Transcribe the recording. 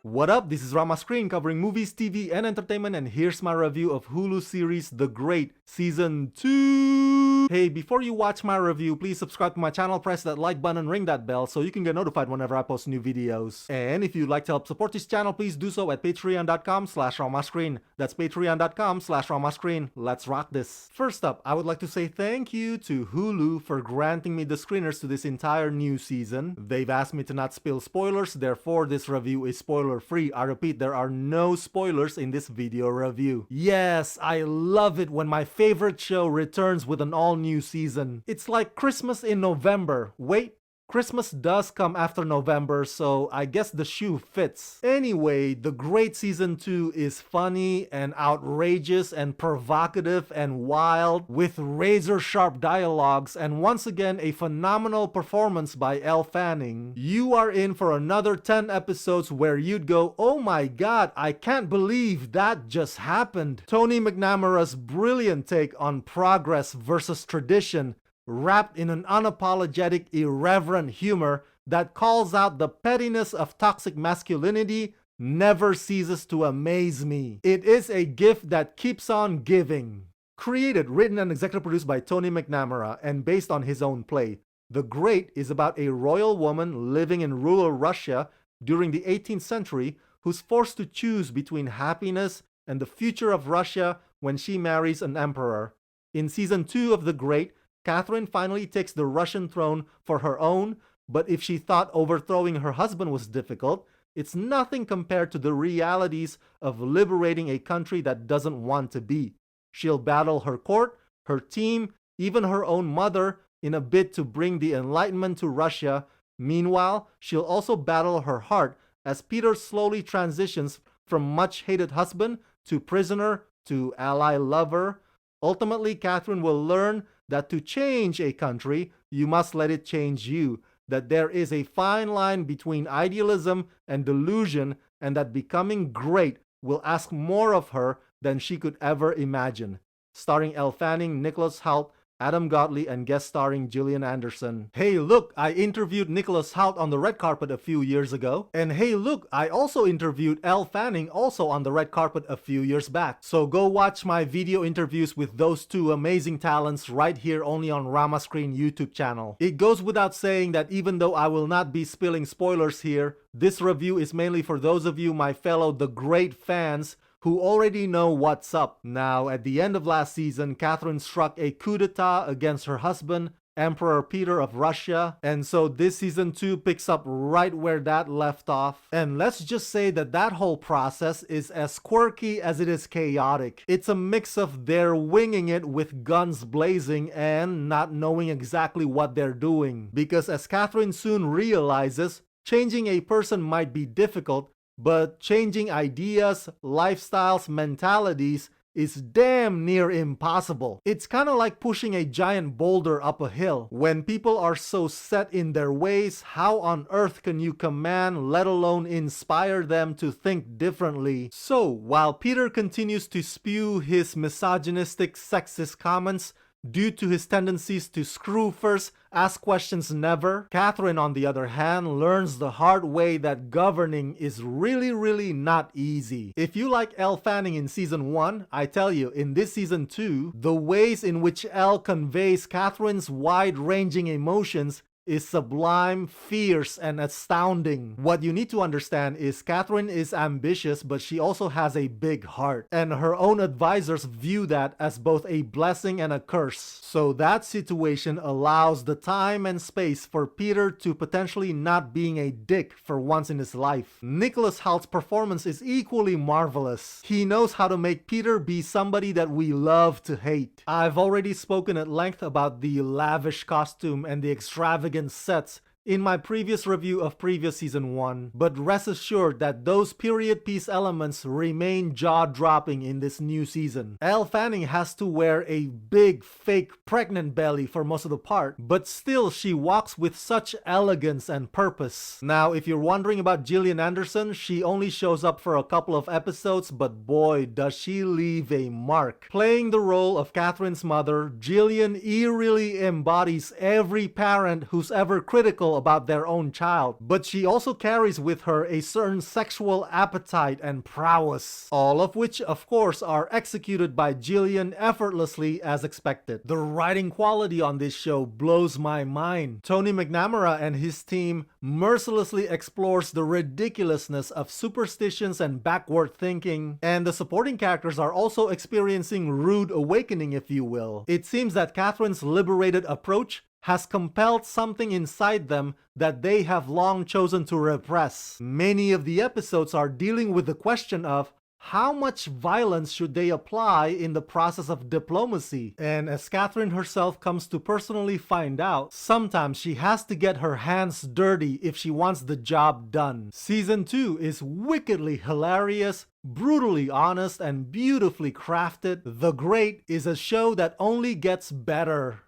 What up? This is Rama Screen covering movies, TV, and entertainment, and here's my review of Hulu series The Great Season 2. Hey, before you watch my review, please subscribe to my channel, press that like button, and ring that bell so you can get notified whenever I post new videos. And if you'd like to help support this channel, please do so at patreon.com/ramascreen. That's patreon.com/ramascreen. Let's rock this. First up, I would like to say thank you to Hulu for granting me the screeners to this entire new season. They've asked me to not spill spoilers, therefore this review is spoiler-free. I repeat, there are no spoilers in this video review. Yes, I love it when my favorite show returns with an all-new season. It's like Christmas in November. Wait, Christmas does come after November, so I guess the shoe fits. Anyway, The Great Season 2 is funny and outrageous and provocative and wild with razor-sharp dialogues and once again a phenomenal performance by Elle Fanning. You are in for another 10 episodes where you'd go, oh my god, I can't believe that just happened. Tony McNamara's brilliant take on progress versus tradition, wrapped in an unapologetic, irreverent humor that calls out the pettiness of toxic masculinity, never ceases to amaze me. It is a gift that keeps on giving. Created, written, and executive produced by Tony McNamara and based on his own play, The Great is about a royal woman living in rural Russia during the 18th century who's forced to choose between happiness and the future of Russia when she marries an emperor. In season 2 of The Great, Catherine finally takes the Russian throne for her own, but if she thought overthrowing her husband was difficult, it's nothing compared to the realities of liberating a country that doesn't want to be. She'll battle her court, her team, even her own mother in a bid to bring the Enlightenment to Russia. Meanwhile, she'll also battle her heart as Peter slowly transitions from much-hated husband to prisoner to ally lover. Ultimately, Catherine will learn that to change a country, you must let it change you, that there is a fine line between idealism and delusion, and that becoming great will ask more of her than she could ever imagine. Starring Elle Fanning, Nicholas Hoult, Adam Godley, and guest starring Gillian Anderson. Hey look, I interviewed Nicholas Hoult on the red carpet a few years ago. And hey look, I also interviewed Elle Fanning also on the red carpet a few years back. So go watch my video interviews with those two amazing talents right here only on Rama Screen YouTube channel. It goes without saying that even though I will not be spilling spoilers here, this review is mainly for those of you, my fellow The Great fans, who already know what's up. Now, at the end of last season, Catherine struck a coup d'etat against her husband, Emperor Peter of Russia, and so this season 2 picks up right where that left off. And let's just say that that whole process is as quirky as it is chaotic. It's a mix of they're winging it with guns blazing and not knowing exactly what they're doing. Because as Catherine soon realizes, changing a person might be difficult, but changing ideas, lifestyles, mentalities is damn near impossible. It's kind of like pushing a giant boulder up a hill. When people are so set in their ways, how on earth can you command, let alone inspire them to think differently? So, while Peter continues to spew his misogynistic, sexist comments due to his tendencies to screw first, ask questions never, Catherine, on the other hand, learns the hard way that governing is really not easy. If you like Elle Fanning in season 1, I tell you, in this season 2, the ways in which Elle conveys Catherine's wide-ranging emotions is sublime, fierce, and astounding. What you need to understand is Catherine is ambitious, but she also has a big heart. And her own advisors view that as both a blessing and a curse. So that situation allows the time and space for Peter to potentially not being a dick for once in his life. Nicholas Hoult's performance is equally marvelous. He knows how to make Peter be somebody that we love to hate. I've already spoken at length about the lavish costume and the extravagant sets in my previous review of previous season 1, but rest assured that those period piece elements remain jaw-dropping in this new season. Elle Fanning has to wear a big fake pregnant belly for most of the part, but still she walks with such elegance and purpose. Now, if you're wondering about Gillian Anderson, she only shows up for a couple of episodes, but boy does she leave a mark. Playing the role of Catherine's mother, Gillian eerily embodies every parent who's ever critical skeptical about their own child, but she also carries with her a certain sexual appetite and prowess, all of which of course are executed by Jillian effortlessly as expected. The writing quality on this show blows my mind. Tony McNamara and his team mercilessly explores the ridiculousness of superstitions and backward thinking, and the supporting characters are also experiencing rude awakening, if you will. It seems that Catherine's liberated approach has compelled something inside them that they have long chosen to repress. Many of the episodes are dealing with the question of how much violence should they apply in the process of diplomacy? And as Catherine herself comes to personally find out, sometimes she has to get her hands dirty if she wants the job done. Season 2 is wickedly hilarious, brutally honest, and beautifully crafted. The Great is a show that only gets better.